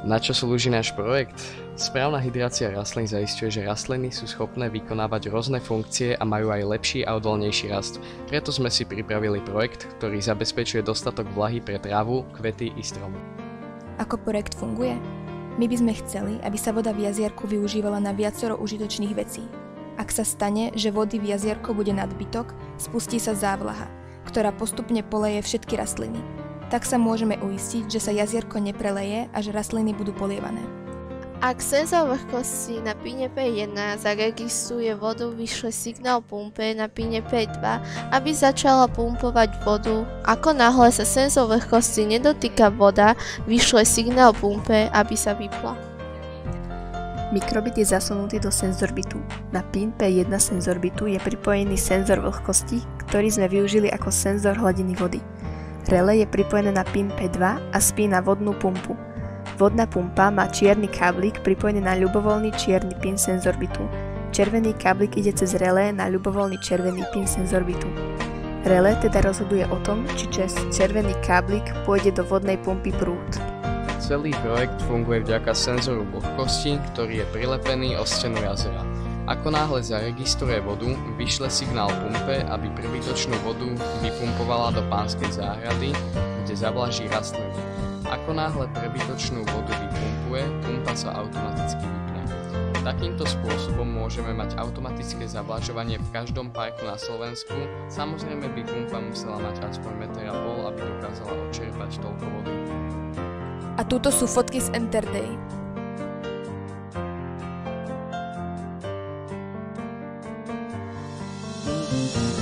Na čo slúži náš projekt? Správna hydrácia rastlín zaisťuje, že rastliny sú schopné vykonávať rôzne funkcie a majú aj lepší a odolnejší rast. Preto sme si pripravili projekt, ktorý zabezpečuje dostatok vlahy pre trávu, kvety i stromy. Ako projekt funguje? My by sme chceli, aby sa voda v jazierku využívala na viacero užitočných vecí. Ak sa stane, že vody v jazierku bude nadbytok, spustí sa závlaha, ktorá postupne poleje všetky rastliny. Tak sa môžeme uistiť, že sa jazierko nepreleje a že rastliny budú polievané. Ak senzor vlhkosti na píne P1 zaregistruje vodu, vyšle signál pumpe na píne P2, aby začala pumpovať vodu. Ako náhle sa senzor vlhkosti nedotýka voda, vyšle signál pumpe, aby sa vypla. Mikrobit je zasunutý do senzorbitu. Na pin P1 senzorbitu je pripojený senzor vlhkosti, ktorý sme využili ako senzor hladiny vody. Relé je pripojené na pin P2 a spína vodnú pumpu. Vodná pumpa má čierny káblik pripojený na ľubovoľný čierny pin senzorbitu. Červený káblik ide cez relé na ľubovoľný červený pin senzorbitu. Relé teda rozhoduje o tom, či cez červený káblik pôjde do vodnej pumpy prúd. Celý projekt funguje vďaka senzoru vlhkosti, ktorý je prilepený o stenu jazera. Ako náhle zaregistruje vodu, vyšle signál pumpe, aby prebytočnú vodu vypumpovala do pánskej záhrady, kde zavlaží rastliny. Ako náhle prebytočnú vodu vypumpuje, pumpa sa automaticky vypne. Takýmto spôsobom môžeme mať automatické zavlažovanie v každom parku na Slovensku. Samozrejme by pumpa musela mať aspoň 1,5 m, aby dokázala odčerpať toľko vody. A tuto sú fotky z Enter Day. Thank you.